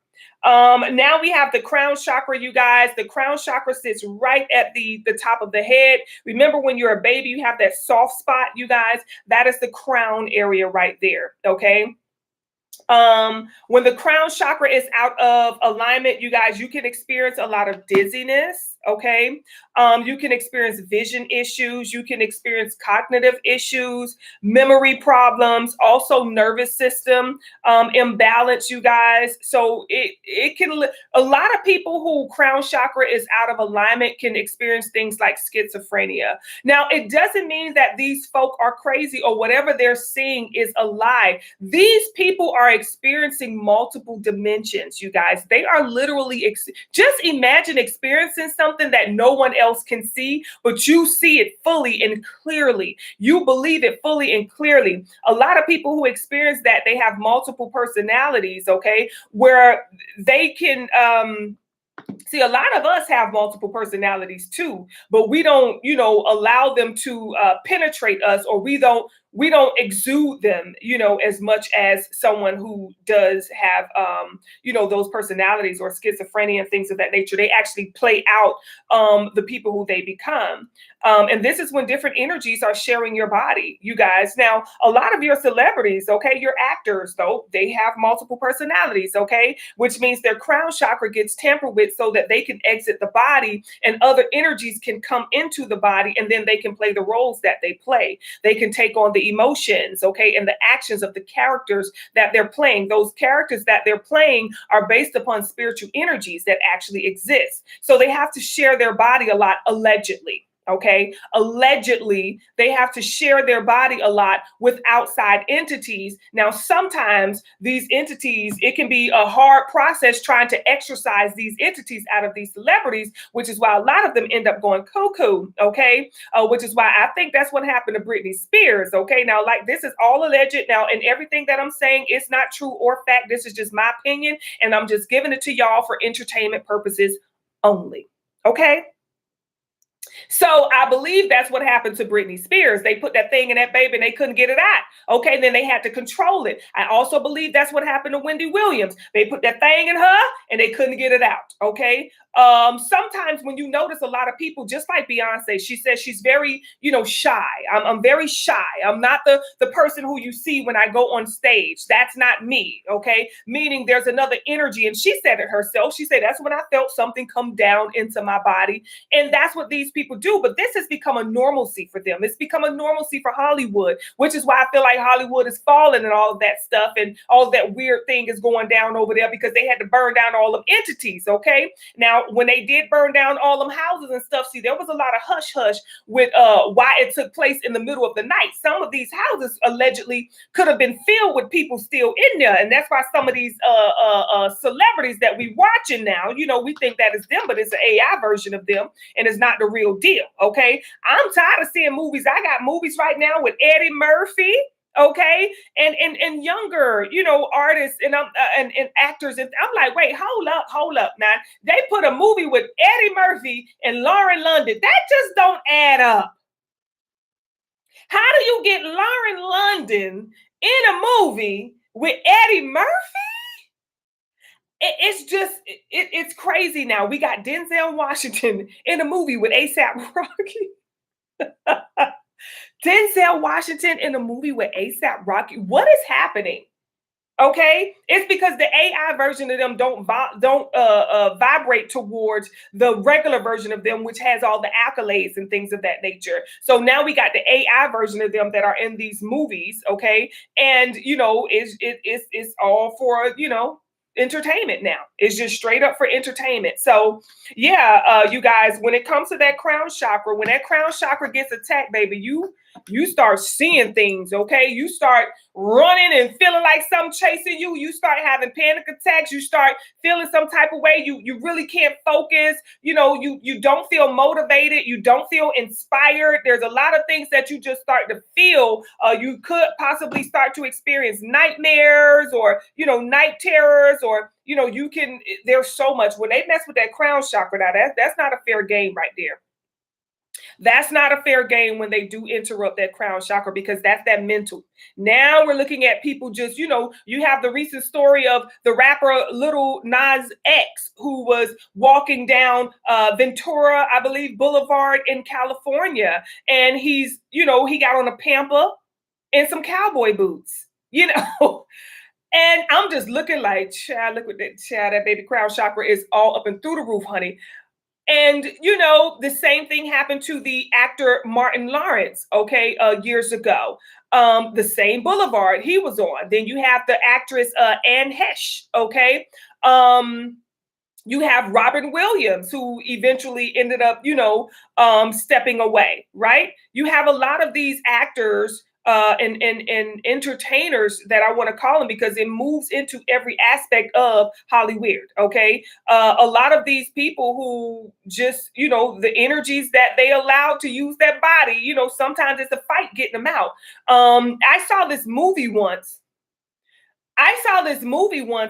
Now we have the crown chakra, you guys. The crown chakra sits right at the top of the head. Remember, when you're a baby, you have that soft spot, you guys. That is the crown area right there. Okay. When the crown chakra is out of alignment, you guys, you can experience a lot of dizziness. Okay. You can experience vision issues. You can experience cognitive issues, memory problems, also nervous system imbalance, you guys. So it can, a lot of people who crown chakra is out of alignment can experience things like schizophrenia. Now, it doesn't mean that these folk are crazy or whatever they're seeing is a lie. These people are experiencing multiple dimensions, you guys. They are literally, just imagine experiencing something that no one else can see, but you see it fully and clearly. You believe it fully and clearly. A lot of people who experience that, they have multiple personalities, okay, where they can, see, a lot of us have multiple personalities too, but we don't, allow them to penetrate us, or we don't exude them, as much as someone who does have, those personalities or schizophrenia and things of that nature. They actually play out the people who they become. And this is when different energies are sharing your body, you guys. Now, a lot of your celebrities, okay, your actors, though, they have multiple personalities, okay, which means their crown chakra gets tampered with so that they can exit the body and other energies can come into the body, and then they can play the roles that they play. They can take on the emotions, okay, and the actions of the characters that they're playing. Those characters that they're playing are based upon spiritual energies that actually exist. So they have to share their body a lot, allegedly. Okay. Allegedly, they have to share their body a lot with outside entities. Now, sometimes these entities, it can be a hard process trying to exorcise these entities out of these celebrities, which is why a lot of them end up going cuckoo. Okay. Which is why I think that's what happened to Britney Spears. Okay. Now, like, this is all alleged now, and everything that I'm saying is not true or fact. This is just my opinion, and I'm just giving it to y'all for entertainment purposes only. Okay. So I believe that's what happened to Britney Spears. They put that thing in that baby and they couldn't get it out. Okay, then they had to control it. I also believe that's what happened to Wendy Williams. They put that thing in her and they couldn't get it out. Okay. Sometimes when you notice a lot of people, just like Beyonce, she says she's very, shy. I'm very shy. I'm not the person who you see when I go on stage. That's not me. Okay. Meaning there's another energy. And she said it herself. She said, that's when I felt something come down into my body. And that's what these people do. But this has become a normalcy for them. It's become a normalcy for Hollywood, which is why I feel like Hollywood is falling and all of that stuff. And all of that weird thing is going down over there because they had to burn down all of entities. Okay. Now, when they did burn down all them houses and stuff, see, there was a lot of hush hush with why it took place in the middle of the night. Some of these houses allegedly could have been filled with people still in there, and that's why some of these celebrities that we watching now, we think that is them, but it's an AI version of them, and it's not the real deal. Okay, I'm tired of seeing movies. I got movies right now with Eddie Murphy. Okay, and younger, artists and and actors, and I'm like, wait, hold up. Now they put a movie with Eddie Murphy and Lauren London. That just don't add up. How do you get Lauren London in a movie with Eddie Murphy? It's crazy. Now we got Denzel Washington in a movie with ASAP Rocky. Denzel Washington in a movie with ASAP Rocky. What is happening? Okay, it's because the AI version of them don't vibrate towards the regular version of them, which has all the accolades and things of that nature. So now we got the AI version of them that are in these movies. Okay, and it's all for entertainment now. It's just straight up for entertainment. So yeah, you guys, when it comes to that crown chakra, when that crown chakra gets attacked, baby, you start seeing things, okay? You start running and feeling like something chasing you. You start having panic attacks. You start feeling some type of way. You really can't focus. You don't feel motivated. You don't feel inspired. There's a lot of things that you just start to feel. You could possibly start to experience nightmares or, night terrors, or, there's so much. When they mess with that crown chakra, now that's not a fair game right there. That's not a fair game when they do interrupt that crown chakra, because that's that mental. Now we're looking at people just, you have the recent story of the rapper Lil Nas X, who was walking down Ventura, I believe, Boulevard in California. And he got on a pamper and some cowboy boots, And I'm just looking like, child, look at that, child, that baby crown chakra is all up and through the roof, honey. And, the same thing happened to the actor Martin Lawrence, okay, years ago. The same boulevard he was on. Then you have the actress Anne Heche, okay? You have Robin Williams, who eventually ended up, stepping away, right? You have a lot of these actors and entertainers that I want to call them, because it moves into every aspect of Hollywood. Okay. A lot of these people who just, the energies that they allow to use their body, sometimes it's a fight getting them out. I saw this movie once.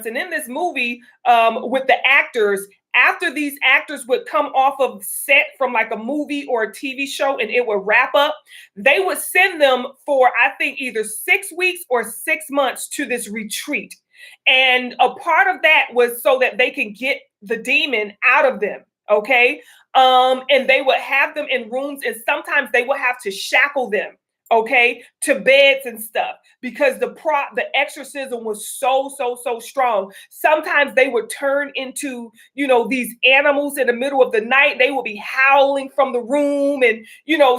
And in this movie, with the actors, after these actors would come off of set from like a movie or a TV show and it would wrap up, they would send them for, I think, either 6 weeks or 6 months to this retreat. And a part of that was so that they can get the demon out of them. Okay. And they would have them in rooms, and sometimes they would have to shackle them, okay, to beds and stuff, because the exorcism was so strong. Sometimes they would turn into, these animals in the middle of the night. They would be howling from the room, and,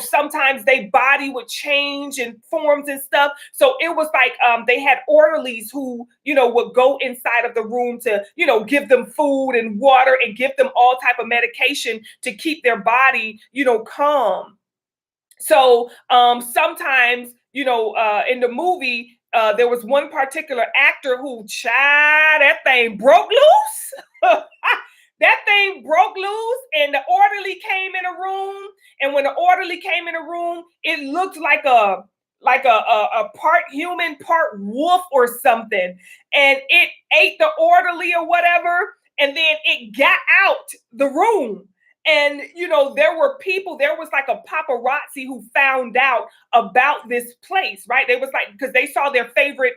sometimes their body would change in forms and stuff. So it was like they had orderlies who, would go inside of the room to, give them food and water and give them all type of medication to keep their body, calm. So sometimes, in the movie, there was one particular actor who, that thing broke loose. That thing broke loose, and the orderly came in a room. And when the orderly came in a room, it looked like a part human, part wolf or something. And it ate the orderly or whatever. And then it got out the room. And, there was like a paparazzi who found out about this place, right? They was like, because they saw their favorite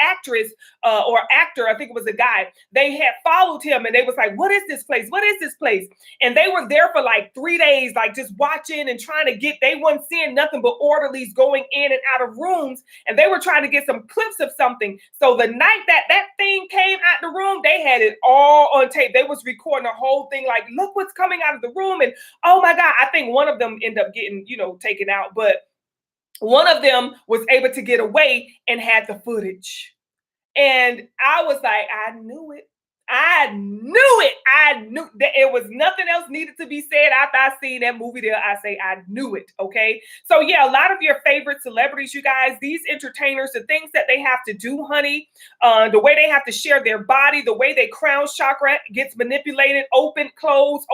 actress or actor, I think it was a guy. They had followed him, and they was like, what is this place? What is this place? And they were there for like 3 days, like just watching and trying to they weren't seeing nothing but orderlies going in and out of rooms. And they were trying to get some clips of something. So the night that thing came out the room, they had it all on tape. They was recording the whole thing, like, look what's coming out of the room. And oh my God, I think one of them ended up getting, taken out, but one of them was able to get away and had the footage. And I was like, I knew it. I knew that it was nothing else needed to be said after I seen that movie there. I say, I knew it. Okay. So yeah, a lot of your favorite celebrities, you guys, these entertainers, the things that they have to do, honey, the way they have to share their body, the way their crown chakra gets manipulated, open, close,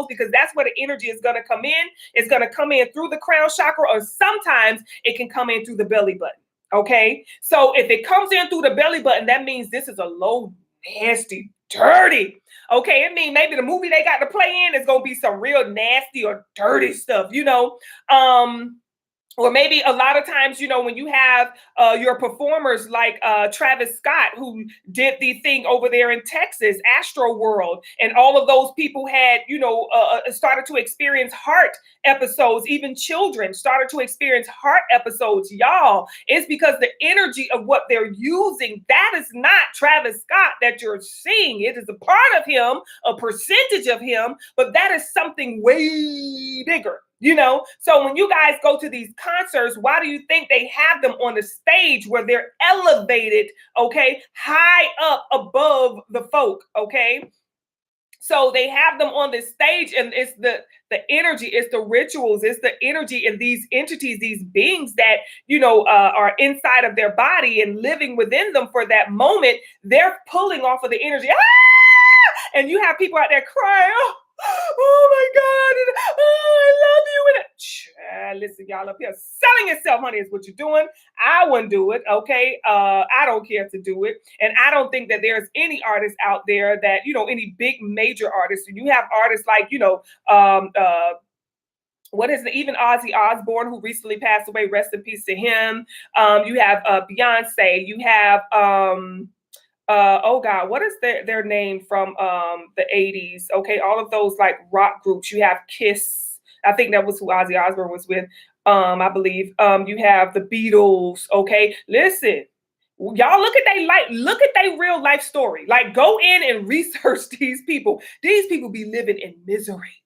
because that's where the energy is going to come in. It's going to come in through the crown chakra, or sometimes it can come in through the belly button. Okay. So if it comes in through the belly button, that means this is a low, nasty, dirty. Okay, it means maybe the movie they got to play in is gonna be some real nasty or dirty stuff, or maybe a lot of times, when you have your performers like Travis Scott, who did the thing over there in Texas, Astro World, and all of those people had, started to experience heart episodes. Even children started to experience heart episodes. Y'all, it's because the energy of what they're using, that is not Travis Scott that you're seeing. It is a part of him, a percentage of him, but that is something way bigger. So when you guys go to these concerts, why do you think they have them on the stage where they're elevated, okay, high up above the folk, okay? So they have them on this stage, and it's the energy, it's the rituals, it's the energy in these entities, these beings that are inside of their body and living within them for that moment. They're pulling off of the energy. And you have people out there crying, oh my God, and, oh, I love you. And listen, y'all up here selling yourself, honey, is what you're doing. I wouldn't do it, okay? I don't care to do it. And I don't think that there's any artists out there that, any big major artists. And you have artists like, what is it? Even Ozzy Osbourne, who recently passed away, rest in peace to him. You have Beyonce. You have oh God, what is their name from the 80s? Okay, all of those like rock groups. You have Kiss. I think that was who Ozzy Osbourne was with. I believe. You have the Beatles. Okay, listen. Y'all look at their real life story. Like, go in and research these people. These people be living in misery.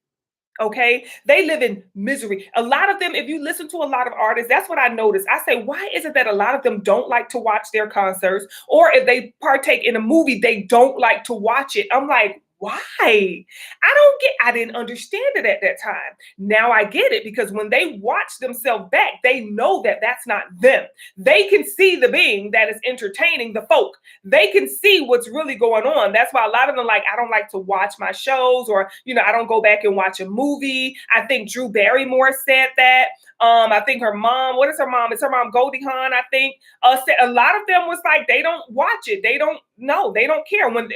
Okay, they live in misery. A lot of them, if you listen to a lot of artists, that's what I noticed. I say, why is it that a lot of them don't like to watch their concerts? Or if they partake in a movie, they don't like to watch it. I'm like, why? I didn't understand it at that time. Now I get it, because when they watch themselves back, they know that that's not them. They can see the being that is entertaining the folk. They can see what's really going on. That's why a lot of them like, I don't like to watch my shows, or, I don't go back and watch a movie. I think Drew Barrymore said that. I think her mom, what is her mom? It's her mom, Goldie Hawn, I think. A lot of them was like, they don't watch it. They don't know. They don't care. When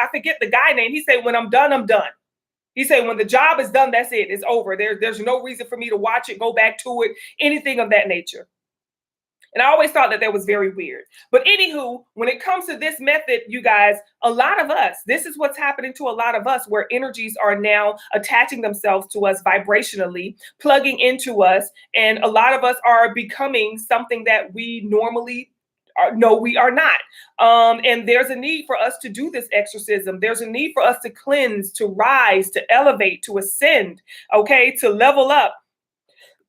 I forget the guy name, he said, when I'm done, I'm done. He said, when the job is done, that's it. It's over. There's no reason for me to watch it, go back to it, anything of that nature. And I always thought that was very weird. But anywho, when it comes to this method, you guys, a lot of us, this is what's happening to a lot of us, where energies are now attaching themselves to us vibrationally, plugging into us. And a lot of us are becoming something that we normally no, we are not. And there's a need for us to do this exorcism. There's a need for us to cleanse, to rise, to elevate, to ascend, okay, to level up.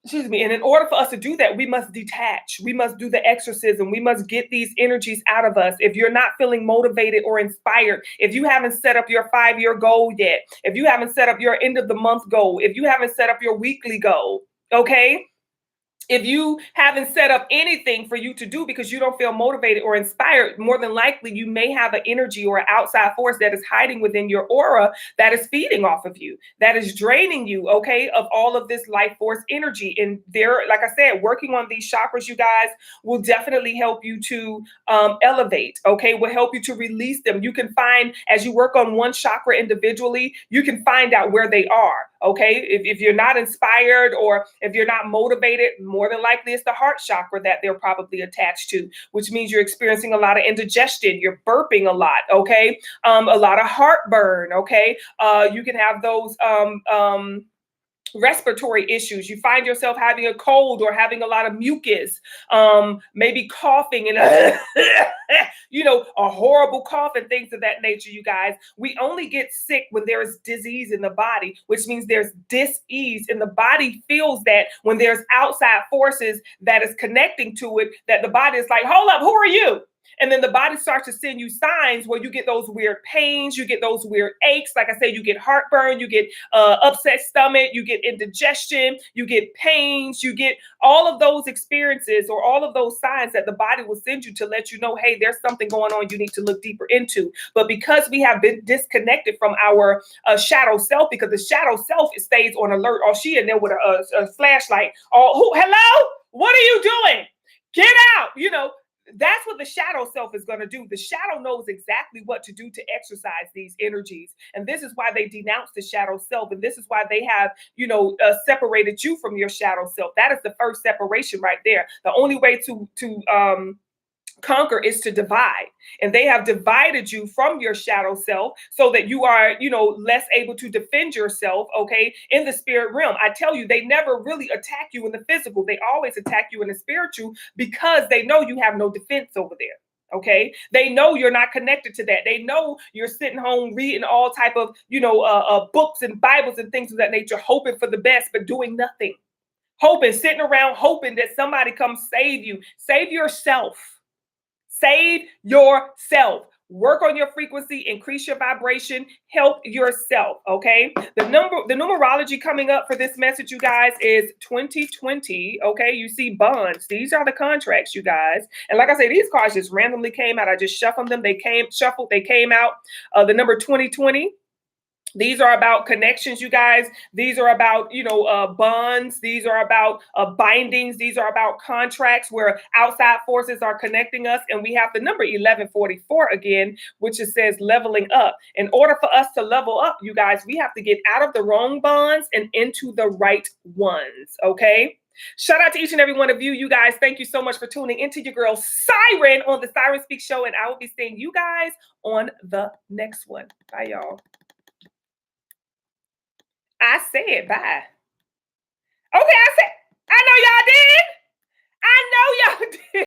Excuse me. And in order for us to do that, we must detach. We must do the exorcism. We must get these energies out of us. If you're not feeling motivated or inspired, if you haven't set up your 5-year goal yet, if you haven't set up your end of the month goal, if you haven't set up your weekly goal, okay? If you haven't set up anything for you to do because you don't feel motivated or inspired, more than likely you may have an energy or an outside force that is hiding within your aura that is feeding off of you, that is draining you, okay, of all of this life force energy. And there, like I said, working on these chakras, you guys, will definitely help you to elevate, okay, will help you to release them. You can find, as you work on one chakra individually, you can find out where they are, okay? If you're not inspired or if you're not motivated, more than likely it's the heart chakra that they're probably attached to, which means you're experiencing a lot of indigestion, you're burping a lot, okay? A lot of heartburn, okay? You can have those respiratory issues. You find yourself having a cold or having a lot of mucus, maybe coughing and a horrible cough and things of that nature, you guys. We only get sick when there is disease in the body, which means there's dis-ease, and the body feels that when there's outside forces that is connecting to it, that the body is like, hold up, who are you? And then the body starts to send you signs where you get those weird pains, you get those weird aches. Like I said, you get heartburn, you get upset stomach, you get indigestion, you get pains, you get all of those experiences or all of those signs that the body will send you to let you know, hey, there's something going on you need to look deeper into. But because we have been disconnected from our shadow self, because the shadow self stays on alert, or she in there with a flashlight, hello, what are you doing? Get out, That's what the shadow self is going to do. The shadow knows exactly what to do to exercise these energies. And this is why they denounce the shadow self. And this is why they have, separated you from your shadow self. That is the first separation right there. The only way to conquer is to divide, and they have divided you from your shadow self so that you are less able to defend yourself, okay, in the spirit realm. I tell you, they never really attack you in the physical. They always attack you in the spiritual, because they know you have no defense over there. Okay, they know you're not connected to that. They know you're sitting home reading all type of books and Bibles and things of that nature, hoping for the best but doing nothing. Hoping, sitting around hoping that somebody comes save you. Save yourself. Save yourself. Work on your frequency, increase your vibration, help yourself. Okay. The numerology coming up for this message, you guys, is 2020. Okay. You see bonds. These are the contracts, you guys. And like I say, these cards just randomly came out. I just shuffled them. They came out. The number 2020. These are about connections, you guys. These are about, bonds. These are about bindings. These are about contracts where outside forces are connecting us. And we have the number 1144 again, which it says leveling up. In order for us to level up, you guys, we have to get out of the wrong bonds and into the right ones. Okay. Shout out to each and every one of you. You guys, thank you so much for tuning into your girl Siren on the Siren Speak Show. And I will be seeing you guys on the next one. Bye, y'all. I said bye. Okay, I know y'all did. I know y'all did.